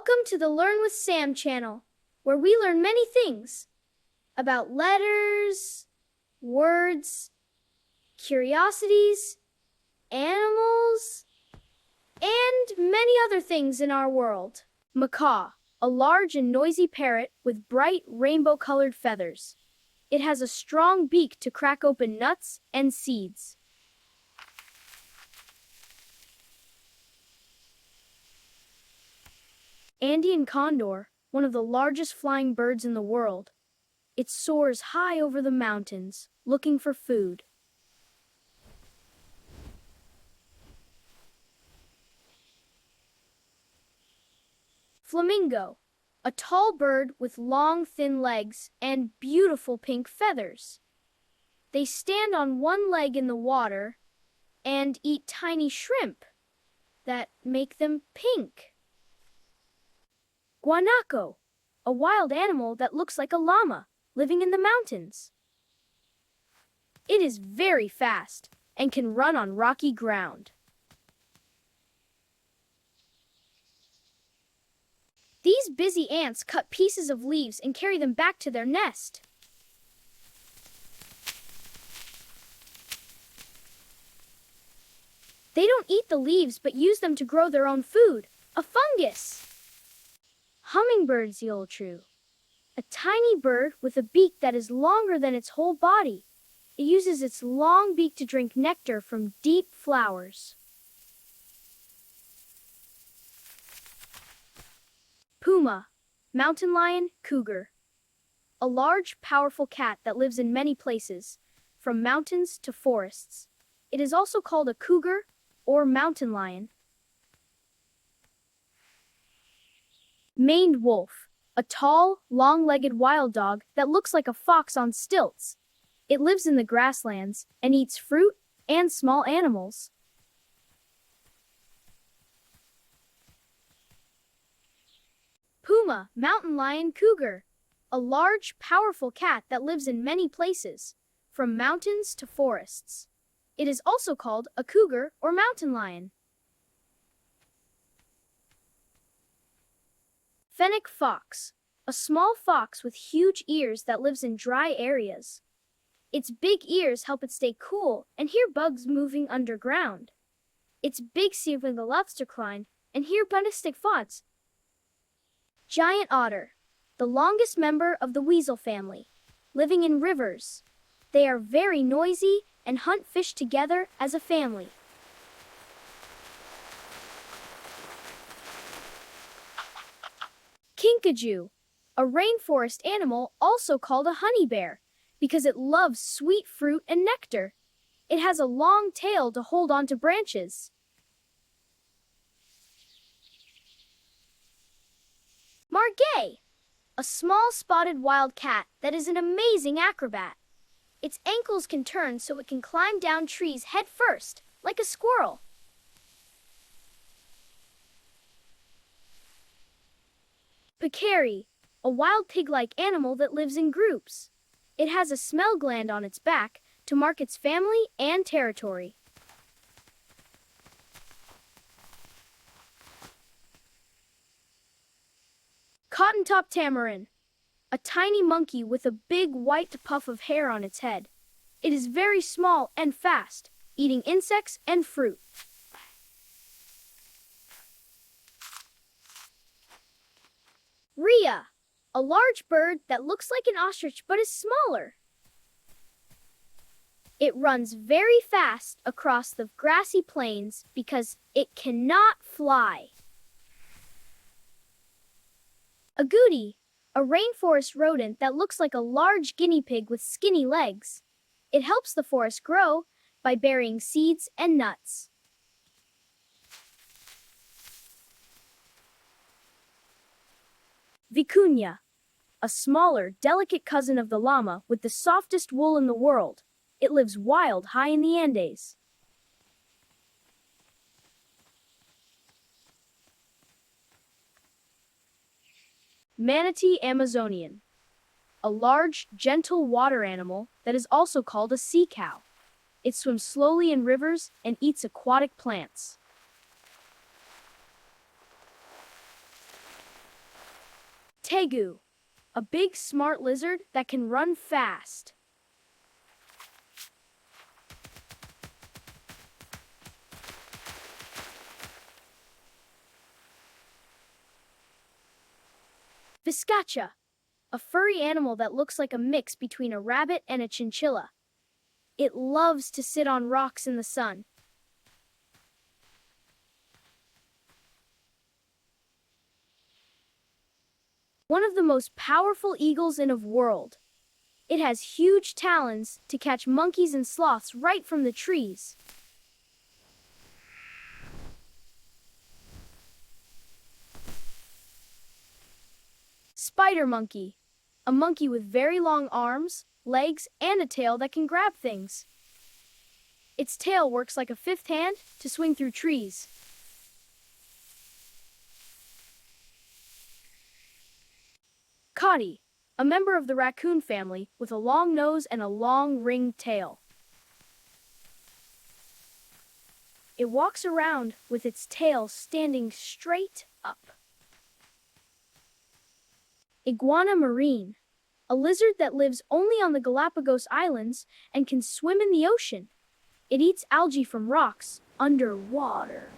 Welcome to the Learn with Sam channel, where we learn many things about letters, words, curiosities, animals, and many other things in our world. Macaw, a large and noisy parrot with bright rainbow-colored feathers. It has a strong beak to crack open nuts and seeds. Andean condor, one of the largest flying birds in the world. It soars high over the mountains, looking for food. Flamingo, a tall bird with long, thin legs and beautiful pink feathers. They stand on one leg in the water and eat tiny shrimp that make them pink. Guanaco, a wild animal that looks like a llama, living in the mountains. It is very fast and can run on rocky ground. These busy ants cut pieces of leaves and carry them back to their nest. They don't eat the leaves but use them to grow their own food, a fungus. Hummingbird's Yoltrue, a tiny bird with a beak that is longer than its whole body. It uses its long beak to drink nectar from deep flowers. Puma, mountain lion, cougar, a large, powerful cat that lives in many places, from mountains to forests. It is also called a cougar or mountain lion. Maned wolf, a tall, long-legged wild dog that looks like a fox on stilts. It lives in the grasslands and eats fruit and small animals. Puma, mountain lion, cougar, a large, powerful cat that lives in many places, from mountains to forests. It is also called a cougar or mountain lion. Fennec fox, a small fox with huge ears that lives in dry areas. Its big ears help it stay cool and hear bugs moving underground. Its big the lobster climb and hear ballistic thoughts. Giant otter, the longest member of the weasel family, living in rivers. They are very noisy and hunt fish together as a family. Kinkajou, a rainforest animal also called a honey bear, because it loves sweet fruit and nectar. It has a long tail to hold onto branches. Margay, a small spotted wild cat that is an amazing acrobat. Its ankles can turn so it can climb down trees head first, like a squirrel. Peccary, a wild pig-like animal that lives in groups. It has a smell gland on its back to mark its family and territory. Cotton-top tamarin, a tiny monkey with a big white puff of hair on its head. It is very small and fast, eating insects and fruit. Rhea, a large bird that looks like an ostrich but is smaller. It runs very fast across the grassy plains because it cannot fly. Agouti, a rainforest rodent that looks like a large guinea pig with skinny legs. It helps the forest grow by burying seeds and nuts. Vicuña, a smaller, delicate cousin of the llama with the softest wool in the world. It lives wild high in the Andes. Manatee amazonian, a large, gentle water animal that is also called a sea cow. It swims slowly in rivers and eats aquatic plants. Tegu, a big smart lizard that can run fast. Viscacha, a furry animal that looks like a mix between a rabbit and a chinchilla. It loves to sit on rocks in the sun. One of the most powerful eagles in the world. It has huge talons to catch monkeys and sloths right from the trees. Spider monkey, a monkey with very long arms, legs, and a tail that can grab things. Its tail works like a fifth hand to swing through trees. Coddy, a member of the raccoon family with a long nose and a long ringed tail. It walks around with its tail standing straight up. Iguana marine, a lizard that lives only on the Galapagos Islands and can swim in the ocean. It eats algae from rocks underwater.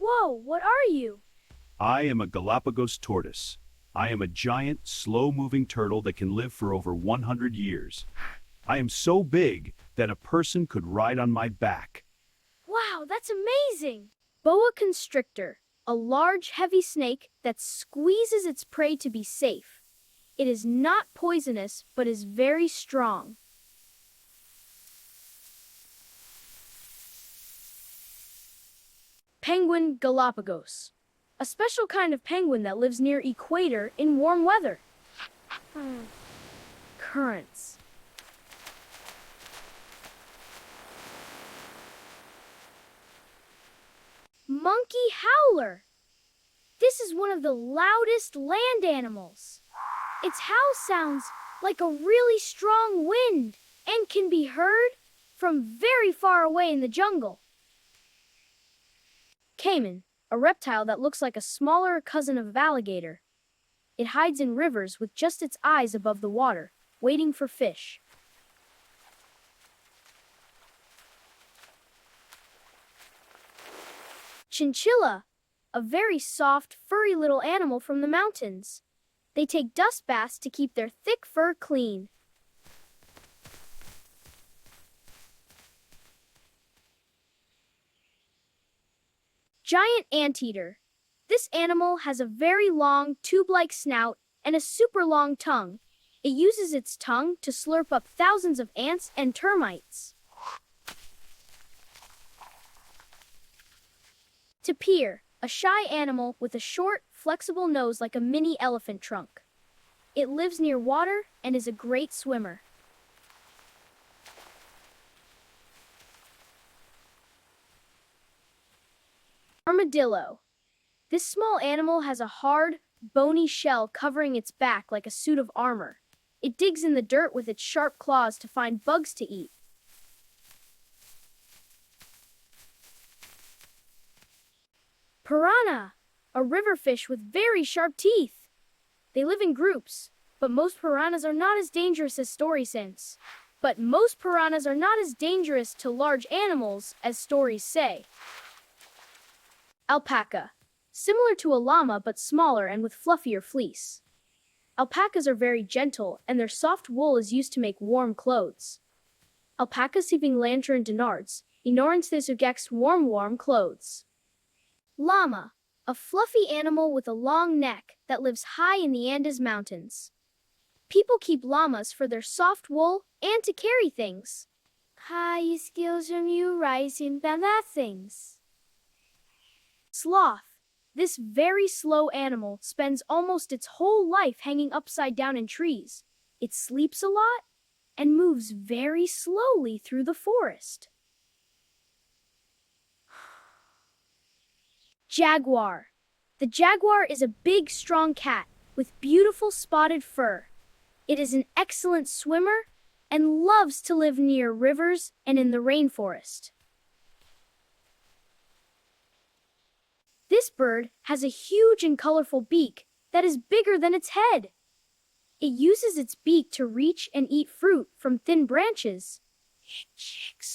Whoa, what are you? I am a Galapagos tortoise. I am a giant, slow-moving turtle that can live for over 100 years. I am so big that a person could ride on my back. Wow, that's amazing! Boa constrictor, a large, heavy snake that squeezes its prey to be safe. It is not poisonous, but is very strong. Penguin Galapagos, a special kind of penguin that lives near equator in warm weather. Currents. Monkey howler. This is one of the loudest land animals. Its howl sounds like a really strong wind and can be heard from very far away in the jungle. Caiman, a reptile that looks like a smaller cousin of alligator. It hides in rivers with just its eyes above the water, waiting for fish. Chinchilla, a very soft, furry little animal from the mountains. They take dust baths to keep their thick fur clean. Giant anteater. This animal has a very long, tube-like snout and a super long tongue. It uses its tongue to slurp up thousands of ants and termites. Tapir, a shy animal with a short, flexible nose like a mini elephant trunk. It lives near water and is a great swimmer. Armadillo. This small animal has a hard, bony shell covering its back like a suit of armor. It digs in the dirt with its sharp claws to find bugs to eat. Piranha, a river fish with very sharp teeth. They live in groups, but most piranhas are not as dangerous as stories say. To large animals as stories say. Alpaca, similar to a llama but smaller and with fluffier fleece. Alpacas are very gentle and their soft wool is used to make warm clothes. Alpacas living lantern denards, ignorance sugex warm clothes. Llama, a fluffy animal with a long neck that lives high in the Andes Mountains. People keep llamas for their soft wool and to carry things. High skills from you rising than that things. Sloth. This very slow animal spends almost its whole life hanging upside down in trees. It sleeps a lot and moves very slowly through the forest. Jaguar. The jaguar is a big, strong cat with beautiful spotted fur. It is an excellent swimmer and loves to live near rivers and in the rainforest. This bird has a huge and colorful beak that is bigger than its head. It uses its beak to reach and eat fruit from thin branches. It jigs